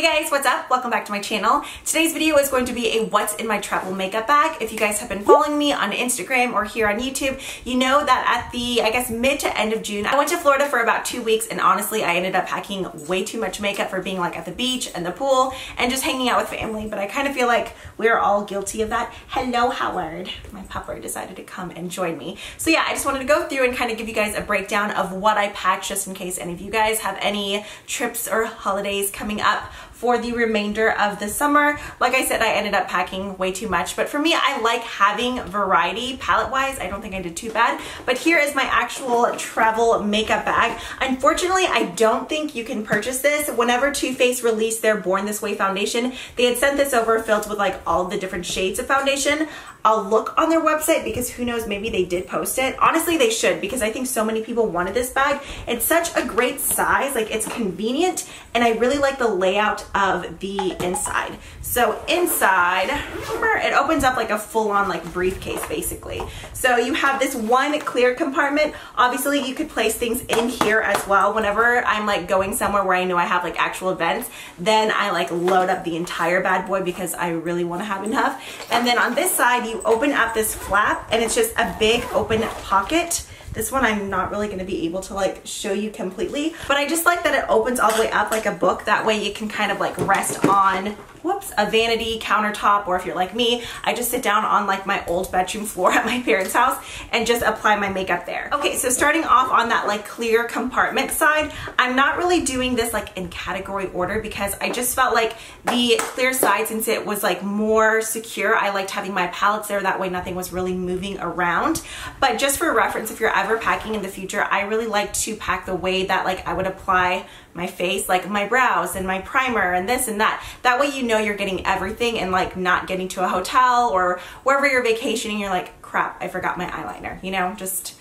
Hey guys, what's up? Welcome back to my channel. Today's video is going to be a what's in my travel makeup bag. If you guys have been following me on Instagram or here on YouTube, you know that at the, I guess, mid to end of June, I went to Florida for about 2 weeks, and honestly, I ended up packing way too much makeup for being like at the beach and the pool and just hanging out with family, but I kind of feel like we're all guilty of that. Hello, Howard. My pupper decided to come and join me. So yeah, I just wanted to go through and kind of give you guys a breakdown of what I packed just in case any of you guys have any trips or holidays coming up for the remainder of the summer. Like I said, I ended up packing way too much, but for me, I like having variety palette-wise. I don't think I did too bad, but here is my actual travel makeup bag. Unfortunately, I don't think you can purchase this. Whenever Too Faced released their Born This Way foundation, they had sent this over filled with like all the different shades of foundation. I'll look on their website because who knows, maybe they did post it. Honestly, they should, because I think so many people wanted this bag. It's such a great size, like it's convenient, and I really like the layout of the inside. So inside, remember, it opens up like a full-on like briefcase basically. So you have this one clear compartment. Obviously you could place things in here as well. Whenever I'm like going somewhere where I know I have like actual events, then I like load up the entire bad boy because I really want to have enough. And then on this side, you open up this flap and it's just a big open pocket. This one I'm not really going to be able to like show you completely, but I just like that it opens all the way up like a book. That way you can kind of like rest on, whoops, a vanity countertop, or if you're like me, I just sit down on like my old bedroom floor at my parents' house and just apply my makeup there. Okay, so starting off on that like clear compartment side, I'm not really doing this like in category order because I just felt like the clear side, since it was like more secure, I liked having my palettes there. That way nothing was really moving around. But just for reference, if you're ever packing in the future, I really like to pack the way that like I would apply my face, like my brows and my primer and this and that. That way you know you're getting everything and like not getting to a hotel or wherever you're vacationing, you're like, crap, I forgot my eyeliner, you know, just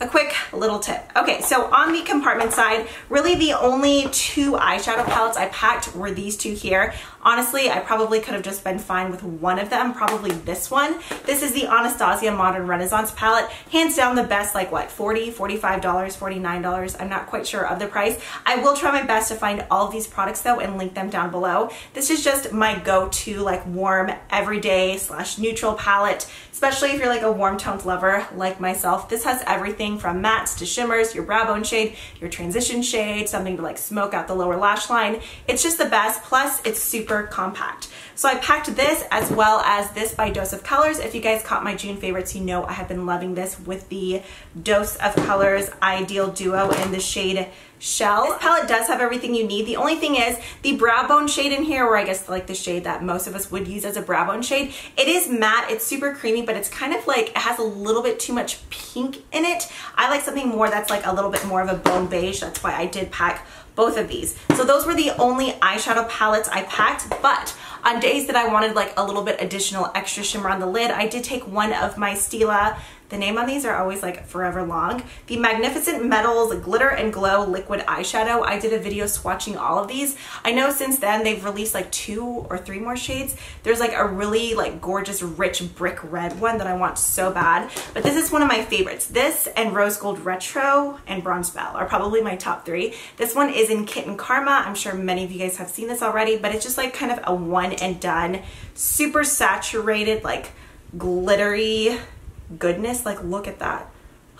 a quick little tip. Okay, so on the compartment side, really the only two eyeshadow palettes I packed were these two here. Honestly, I probably could have just been fine with one of them, probably this one. This is the Anastasia Modern Renaissance palette. Hands down the best, like what, $40, $45, $49? I'm not quite sure of the price. I will try my best to find all of these products though and link them down below. This is just my go-to like warm everyday / neutral palette, especially if you're like a warm toned lover like myself. This has everything from mattes to shimmers, your brow bone shade, your transition shade, something to like smoke out the lower lash line. It's just the best, plus it's super compact. So I packed this as well as this by Dose of Colors. If you guys caught my June favorites, you know I have been loving this with the Dose of Colors Ideal Duo in the shade Shell. This palette does have everything you need. The only thing is the brow bone shade in here, or I guess like the shade that most of us would use as a brow bone shade, it is matte, it's super creamy, but it's kind of like, it has a little bit too much pink in it. I like something more that's like a little bit more of a bone beige. That's why I did pack both of these. So those were the only eyeshadow palettes I packed, but on days that I wanted like a little bit additional extra shimmer on the lid, I did take one of my Stila, the name on these are always like forever long, the Magnificent Metals Glitter and Glow Liquid Eyeshadow. I did a video swatching all of these. I know since then they've released like 2 or 3 more shades. There's like a really like gorgeous rich brick red one that I want so bad, but this is one of my favorites. This and Rose Gold Retro and Bronze Belle are probably my top 3. This one is in Kitten Karma. I'm sure many of you guys have seen this already, but it's just like kind of a one and done, super saturated, like glittery goodness. Like, look at that.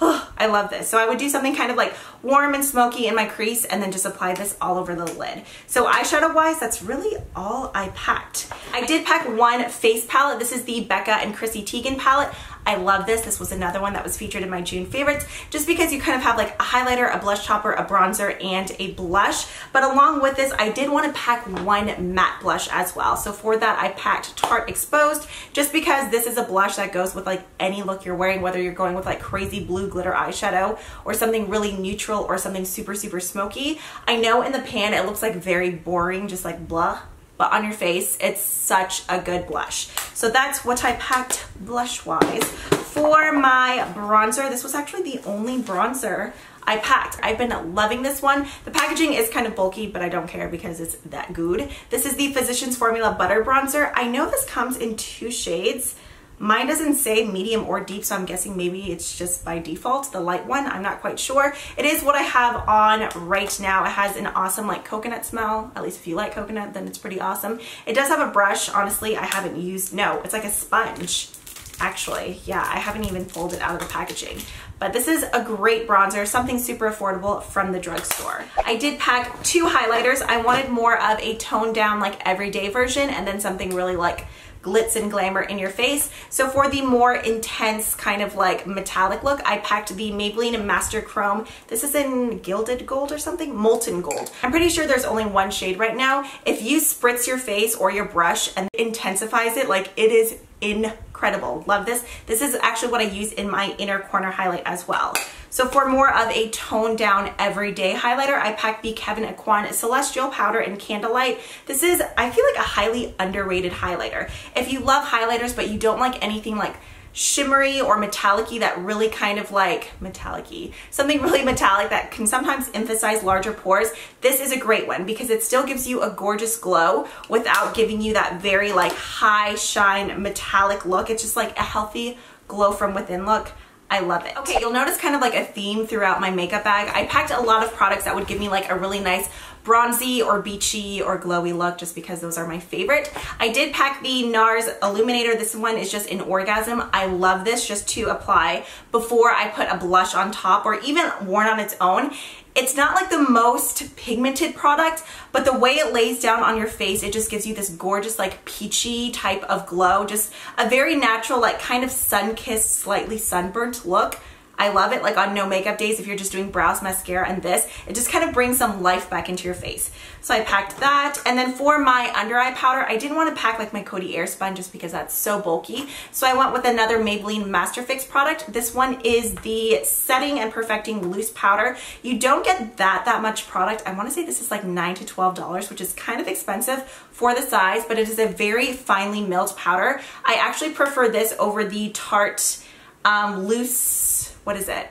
Oh, I love this. So I would do something kind of like warm and smoky in my crease and then just apply this all over the lid. So eyeshadow wise, that's really all I packed. I did pack one face palette. This is the Becca and Chrissy Teigen palette. I love this. This was another one that was featured in my June favorites, just because you kind of have like a highlighter, a blush topper, a bronzer, and a blush. But along with this, I did want to pack one matte blush as well. So for that, I packed Tarte Exposed, just because this is a blush that goes with like any look you're wearing, whether you're going with like crazy blue glitter eyeshadow or something really neutral or something super, super smoky. I know in the pan, it looks like very boring, just like blah. But on your face, it's such a good blush. So that's what I packed blush-wise. For my bronzer, this was actually the only bronzer I packed. I've been loving this one. The packaging is kind of bulky, but I don't care because it's that good. This is the Physicians Formula Butter Bronzer. I know this comes in 2 shades. Mine doesn't say medium or deep, so I'm guessing maybe it's just by default, the light one. I'm not quite sure. It is what I have on right now. It has an awesome like coconut smell. At least if you like coconut, then it's pretty awesome. It does have a brush. Honestly, I haven't used, no, it's like a sponge. Actually, yeah, I haven't even pulled it out of the packaging. But this is a great bronzer, something super affordable from the drugstore. I did pack 2 highlighters. I wanted more of a toned down, like everyday version, and then something really like glitz and glamour in your face. So for the more intense kind of like metallic look, I packed the Maybelline Master Chrome. This is in Gilded Gold or something? Molten Gold. I'm pretty sure there's only one shade right now. If you spritz your face or your brush and intensifies it, like it is incredible. Love this. This is actually what I use in my inner corner highlight as well. So for more of a toned down everyday highlighter, I packed the Kevyn Aucoin Celestial Powder in Candlelight. This is, I feel like, a highly underrated highlighter. If you love highlighters but you don't like anything like shimmery or metallic-y, that really kind of like metallic-y, something really metallic that can sometimes emphasize larger pores, this is a great one because it still gives you a gorgeous glow without giving you that very like high shine metallic look. It's just like a healthy glow from within look. I love it. Okay, you'll notice kind of like a theme throughout my makeup bag. I packed a lot of products that would give me like a really nice bronzy or beachy or glowy look just because those are my favorite. I did pack the NARS Illuminator. This one is just an orgasm. I love this just to apply before I put a blush on top or even worn on its own. It's not like the most pigmented product, but the way it lays down on your face, it just gives you this gorgeous like peachy type of glow. Just a very natural, like kind of sun-kissed, slightly sunburnt look. I love it, like on no makeup days, if you're just doing brows, mascara, and this, it just kind of brings some life back into your face. So I packed that. And then for my under eye powder, I didn't want to pack like my Coty Airspun just because that's so bulky. So I went with another Maybelline Master Fix product. This one is the Setting and Perfecting Loose Powder. You don't get that much product. I want to say this is like $9 to $12, which is kind of expensive for the size, but it is a very finely milled powder. I actually prefer this over the Tarte loose, what is it?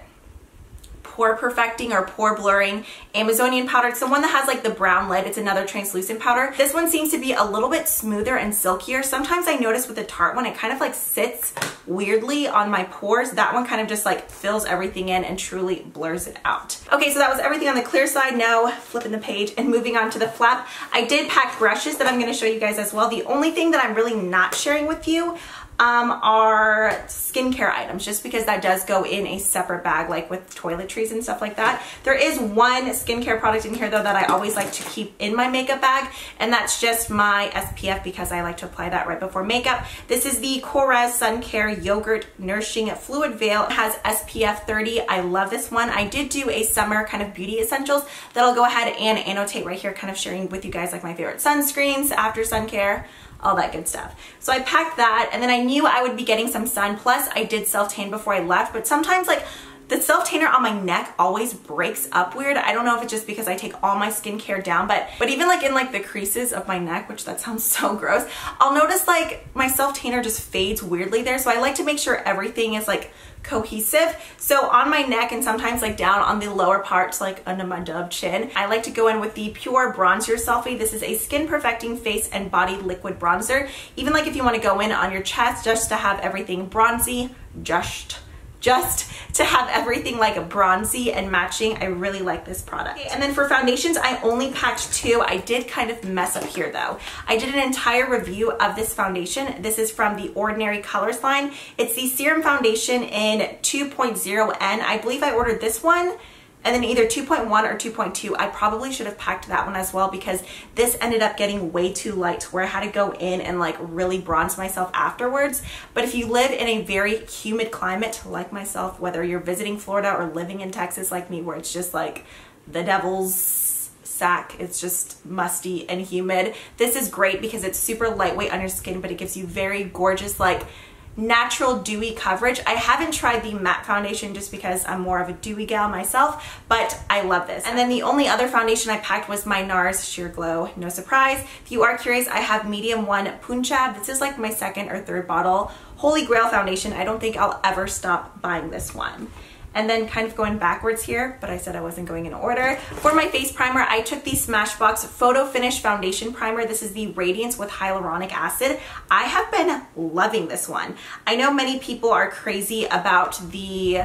Pore Perfecting or Pore Blurring Amazonian powder. It's the one that has like the brown lid. It's another translucent powder. This one seems to be a little bit smoother and silkier. Sometimes I notice with the Tarte one, it kind of like sits weirdly on my pores. That one kind of just like fills everything in and truly blurs it out. Okay, so that was everything on the clear side. Now flipping the page and moving on to the flap. I did pack brushes that I'm going to show you guys as well. The only thing that I'm really not sharing with you are skincare items, just because that does go in a separate bag, like with toiletries and stuff like that. There is one skincare product in here though that I always like to keep in my makeup bag, and that's just my SPF because I like to apply that right before makeup. This is the Korres Sun Care Yogurt Nourishing Fluid Veil. It has SPF 30. I love this one. I did do a summer kind of beauty essentials that I'll go ahead and annotate right here, kind of sharing with you guys like my favorite sunscreens, after sun care, all that good stuff. So I packed that, and then I knew I would be getting some sun. Plus I did self-tan before I left, but sometimes like the self-tanner on my neck always breaks up weird. I don't know if it's just because I take all my skincare down, but even like in like the creases of my neck, which that sounds so gross, I'll notice like my self-tanner just fades weirdly there. So I like to make sure everything is like cohesive. So on my neck and sometimes like down on the lower parts, like under my dove chin, I like to go in with the Pure Bronzer Selfie. This is a skin perfecting face and body liquid bronzer. Even like if you want to go in on your chest just to have everything bronzy, just to have everything like bronzy and matching. I really like this product. Okay, and then for foundations, I only packed 2. I did kind of mess up here though. I did an entire review of this foundation. This is from the Ordinary Colors line. It's the Serum Foundation in 2.0N. I believe I ordered this one, and then either 2.1 or 2.2. I probably should have packed that one as well because this ended up getting way too light where I had to go in and like really bronze myself afterwards. But if you live in a very humid climate like myself, whether you're visiting Florida or living in Texas like me, where it's just like the devil's sack, it's just musty and humid, this is great because it's super lightweight on your skin, but it gives you very gorgeous like natural dewy coverage. I haven't tried the matte foundation just because I'm more of a dewy gal myself, but I love this. And then the only other foundation I packed was my NARS Sheer Glow. No surprise. If you are curious, I have medium 1 Punjab. This is like my 2nd or 3rd bottle. Holy Grail foundation. I don't think I'll ever stop buying this one. and then kind of going backwards here, but I said I wasn't going in order. For my face primer, I took the Smashbox Photo Finish Foundation Primer. This is the Radiance with Hyaluronic Acid. I have been loving this one. I know many people are crazy about the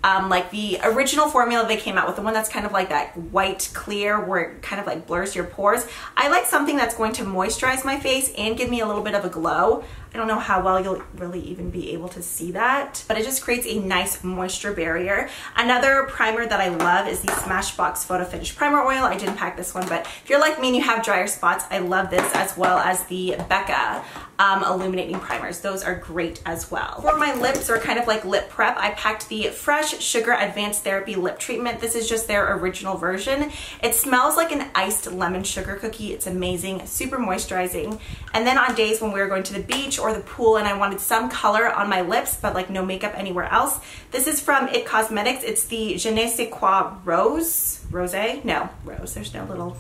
like the original formula they came out with, the one that's kind of like that white clear where it kind of like blurs your pores. I like something that's going to moisturize my face and give me a little bit of a glow. I don't know how well you'll really even be able to see that, but it just creates a nice moisture barrier. Another primer that I love is the Smashbox Photo Finish Primer Oil. I didn't pack this one, but if you're like me and you have drier spots, I love this, as well as the Becca illuminating primers. Those are great as well. For my lips, or kind of like lip prep, I packed the Fresh Sugar Advanced Therapy Lip Treatment. This is just their original version. It smells like an iced lemon sugar cookie. It's amazing, super moisturizing. And then on days when we were going to the beach or the pool and I wanted some color on my lips but like no makeup anywhere else, this is from It Cosmetics. It's the Je ne sais quoi Rose? No, Rose. There's no little...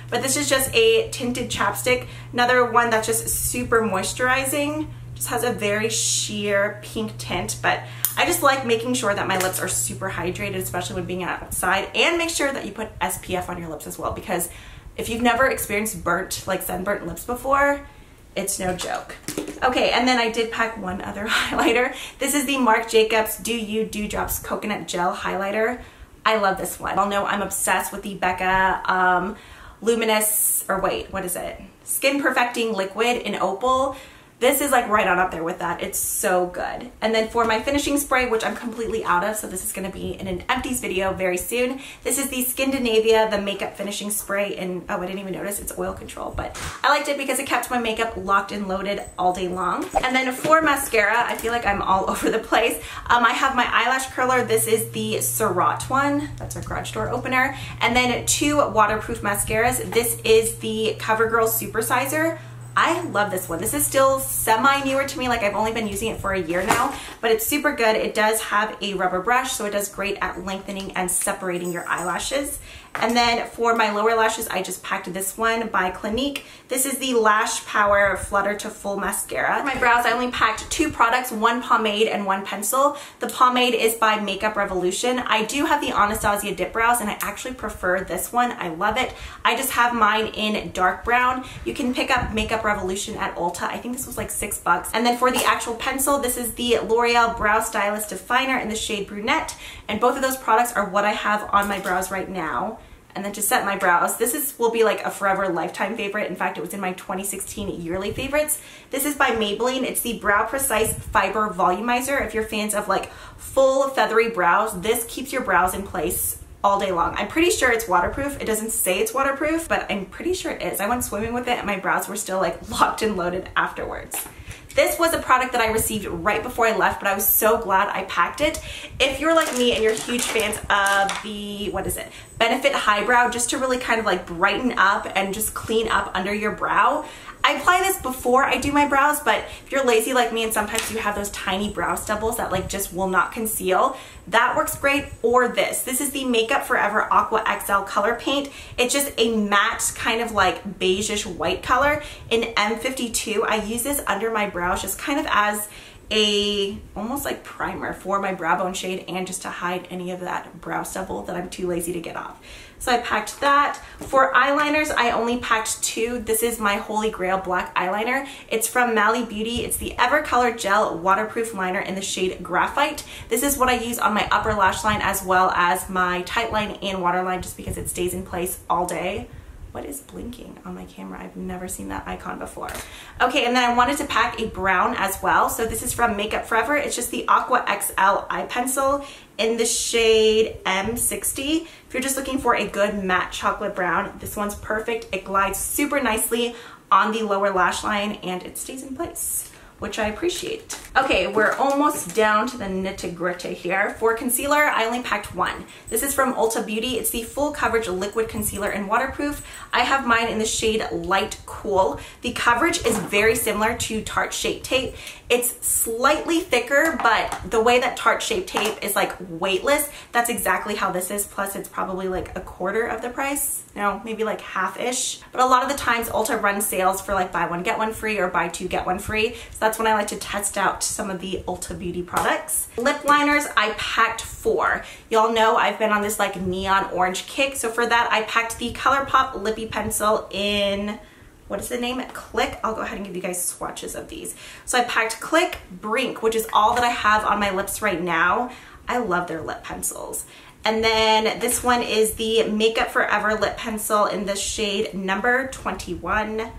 But this is just a tinted chapstick. Another one that's just super moisturizing. Just has a very sheer pink tint, but I just like making sure that my lips are super hydrated, especially when being outside, and make sure that you put SPF on your lips as well, because if you've never experienced burnt, like sunburnt lips before, it's no joke. Okay, and then I did pack one other highlighter. This is the Marc Jacobs Do You Dewdrops Coconut Gel Highlighter. I love this one. Y'all know I'm obsessed with the Becca Luminous, or wait, what is it? Skin Perfecting Liquid in Opal. This is like right on up there with that. It's so good. And then for my finishing spray, which I'm completely out of, so this is gonna be in an empties video very soon. This is the Skindinavia, the makeup finishing spray in, oh, I didn't even notice, it's oil control, but I liked it because it kept my makeup locked and loaded all day long. And then for mascara, I feel like I'm all over the place. I have my eyelash curler. This is the Surat one. That's our garage door opener. And then 2 waterproof mascaras. This is the CoverGirl Supersizer. I love this one. This is still semi-newer to me, like I've only been using it for a year now, but it's super good. It does have a rubber brush, so it does great at lengthening and separating your eyelashes. And then for my lower lashes, I just packed this one by Clinique. This is the Lash Power Flutter to Full Mascara. For my brows, I only packed 2 products, 1 pomade and 1 pencil. The pomade is by Makeup Revolution. I do have the Anastasia Dip Brows, and I actually prefer this one. I love it. I just have mine in dark brown. You can pick up Makeup Revolution at Ulta. I think this was like $6. And then for the actual pencil, this is the L'Oreal Brow Stylist Definer in the shade Brunette. And both of those products are what I have on my brows right now. And then to set my brows, this will be like a forever lifetime favorite. In fact, it was in my 2016 yearly favorites. This is by Maybelline. It's the Brow Precise Fiber Volumizer. If you're fans of like full feathery brows, this keeps your brows in place all day long. I'm pretty sure it's waterproof. It doesn't say it's waterproof, but I'm pretty sure it is. I went swimming with it and my brows were still like locked and loaded afterwards. This was a product that I received right before I left, but I was so glad I packed it. If you're like me and you're huge fans of the, what is it, Benefit Highbrow, just to really kind of like brighten up and just clean up under your brow, I apply this before I do my brows, but if you're lazy like me and sometimes you have those tiny brow stubbles that like just will not conceal, that works great. Or this is the Makeup Forever Aqua XL Color Paint. It's just a matte kind of like beigeish white color in M52. I use this under my brows just kind of as a almost like primer for my brow bone shade and just to hide any of that brow stubble that I'm too lazy to get off. So I packed that. For eyeliners, I only packed 2. This is my Holy Grail black eyeliner. It's from Mally Beauty. It's the Evercolor Gel Waterproof Liner in the shade Graphite. This is what I use on my upper lash line as well as my tight line and waterline, just because it stays in place all day. What is blinking on my camera? I've never seen that icon before. Okay, and then I wanted to pack a brown as well. So this is from Makeup Forever. It's just the Aqua XL Eye Pencil in the shade M60. If you're just looking for a good matte chocolate brown, this one's perfect. It glides super nicely on the lower lash line and it stays in place, which I appreciate. Okay, we're almost down to the nitty-gritty here. For concealer, I only packed 1. This is from Ulta Beauty. It's the Full Coverage Liquid Concealer in Waterproof. I have mine in the shade Light Cool. The coverage is very similar to Tarte Shape Tape. It's slightly thicker, but the way that Tarte Shape Tape is like weightless, that's exactly how this is. Plus it's probably like a quarter of the price. No, maybe like half-ish. But a lot of the times Ulta runs sales for like buy one, get one free or buy 2, get one free. So That's when I like to test out some of the Ulta Beauty products. Lip liners, I packed 4. Y'all know I've been on this like neon orange kick. So for that, I packed the Colourpop Lippy Pencil in, what is the name? Click. I'll go ahead and give you guys swatches of these. So I packed Click, Brink, which is all that I have on my lips right now. I love their lip pencils. And then this one is the Makeup Forever lip pencil in the shade number 21.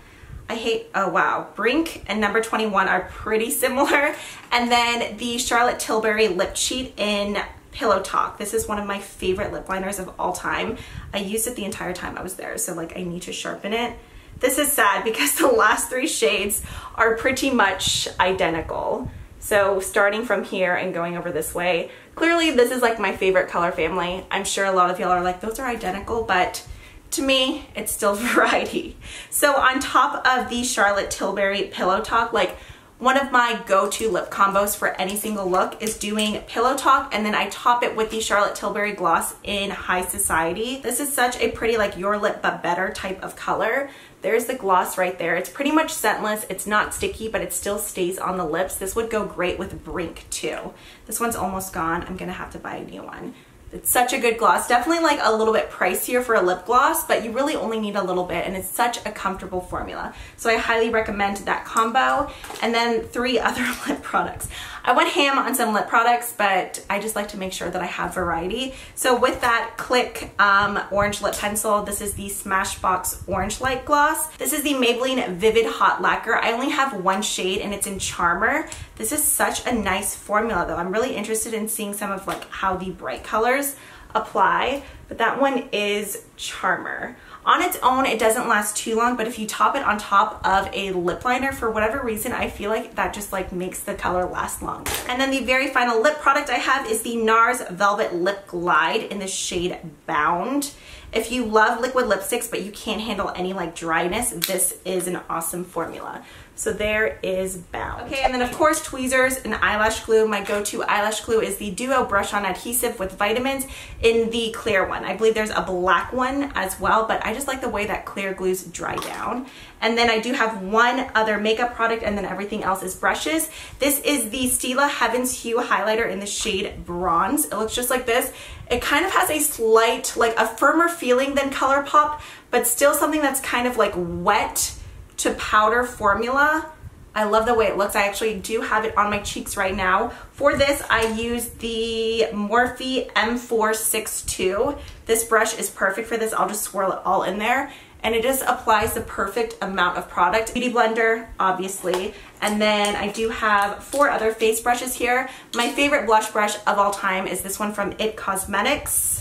Oh wow, Brink and number 21 are pretty similar. And then the Charlotte Tilbury lip cheat in Pillow Talk. This is one of my favorite lip liners of all time. I used it the entire time I was there, so like I need to sharpen it. This is sad because the last 3 shades are pretty much identical. So starting from here and going over this way, clearly this is like my favorite color family. I'm sure a lot of y'all are like, those are identical, but to me, it's still variety. So on top of the Charlotte Tilbury Pillow Talk, like one of my go-to lip combos for any single look is doing Pillow Talk, and then I top it with the Charlotte Tilbury gloss in High Society. This is such a pretty like your lip but better type of color. There's the gloss right there. It's pretty much scentless. It's not sticky, but it still stays on the lips. This would go great with Brink too. This one's almost gone. I'm gonna have to buy a new one. It's such a good gloss. Definitely like a little bit pricier for a lip gloss, but you really only need a little bit, and it's such a comfortable formula. So I highly recommend that combo. And then 3 other lip products. I went ham on some lip products, but I just like to make sure that I have variety. So with that, Click Orange Lip Pencil. This is the Smashbox Orange Light Gloss. This is the Maybelline Vivid Hot Lacquer. I only have 1 shade and it's in Charmer. This is such a nice formula though. I'm really interested in seeing some of like how the bright colors apply, but that one is Charmer. On its own, it doesn't last too long, but if you top it on top of a lip liner, for whatever reason, I feel like that just like makes the color last longer. And then the very final lip product I have is the NARS Velvet Lip Glide in the shade Bound. If you love liquid lipsticks, but you can't handle any like dryness, this is an awesome formula. So there is Bound. Okay, and then of course tweezers and eyelash glue. My go-to eyelash glue is the Duo Brush On Adhesive with vitamins in the clear one. I believe there's a black one as well, but I just like the way that clear glues dry down. And then I do have 1 other makeup product, and then everything else is brushes. This is the Stila Heaven's Hue highlighter in the shade Bronze. It looks just like this. It kind of has a slight, like a firmer feeling than Colourpop, but still something that's kind of like wet to powder formula. I love the way it looks. I actually do have it on my cheeks right now. For this, I use the Morphe M462. This brush is perfect for this. I'll just swirl it all in there, and it just applies the perfect amount of product. Beauty blender, obviously. And then I do have 4 other face brushes here. My favorite blush brush of all time is this one from IT Cosmetics.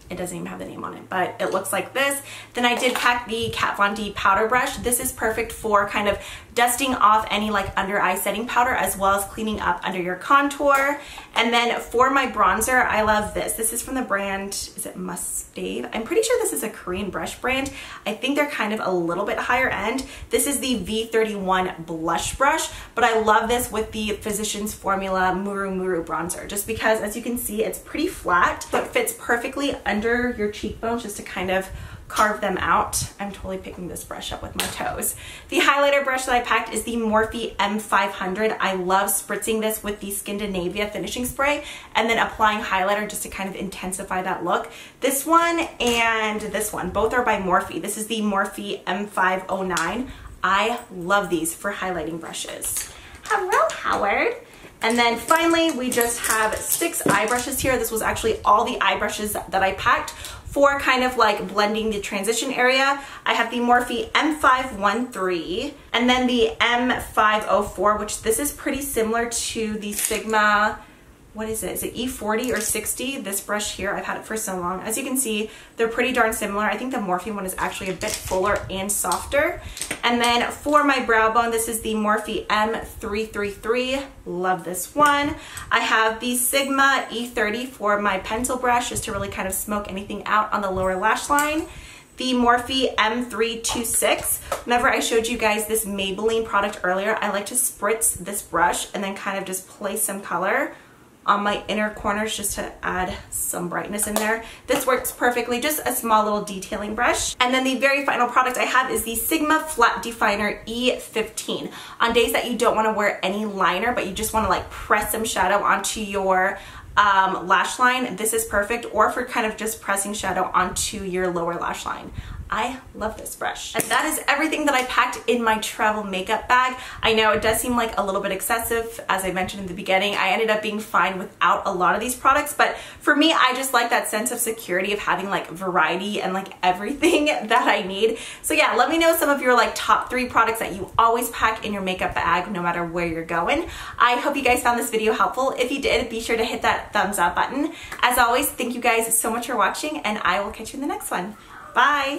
It doesn't even have the name on it, but it looks like this. Then I did pack the Kat Von D powder brush. This is perfect for kind of dusting off any like under eye setting powder, as well as cleaning up under your contour. And then for my bronzer, I love this. This is from the brand, is it Mustave? I'm pretty sure this is a Korean brush brand. I think they're kind of a little bit higher end. This is the V31 blush brush, but I love this with the Physicians Formula Muru Muru bronzer, just because as you can see, it's pretty flat, but fits perfectly under your cheekbones just to kind of carve them out. I'm totally picking this brush up with my toes. The highlighter brush that I packed is the Morphe M500. I love spritzing this with the Scandinavia finishing spray and then applying highlighter just to kind of intensify that look. This one and this one, both are by Morphe. This is the Morphe M509. I love these for highlighting brushes. Hello, Howard. And then finally, we just have 6 eye brushes here. This was actually all the eye brushes that I packed for kind of like blending the transition area. I have the Morphe M513 and then the M504, which this is pretty similar to the Sigma, what is it? Is it E40 or 60? This brush here, I've had it for so long. As you can see, they're pretty darn similar. I think the Morphe one is actually a bit fuller and softer. And then for my brow bone, this is the Morphe M333. Love this one. I have the Sigma E30 for my pencil brush, just to really kind of smoke anything out on the lower lash line. The Morphe M326. Whenever I showed you guys this Maybelline product earlier, I like to spritz this brush and then kind of just place some color on my inner corners just to add some brightness in there. This works perfectly, just a small little detailing brush. And then the very final product I have is the Sigma Flat Definer E15. On days that you don't want to wear any liner, but you just want to like press some shadow onto your lash line, this is perfect, or for kind of just pressing shadow onto your lower lash line. I love this brush. And that is everything that I packed in my travel makeup bag. I know it does seem like a little bit excessive. As I mentioned in the beginning, I ended up being fine without a lot of these products, but for me, I just like that sense of security of having like variety and like everything that I need. So yeah, let me know some of your like top 3 products that you always pack in your makeup bag no matter where you're going. I hope you guys found this video helpful. If you did, be sure to hit that thumbs up button. As always, thank you guys so much for watching, and I will catch you in the next one. Bye!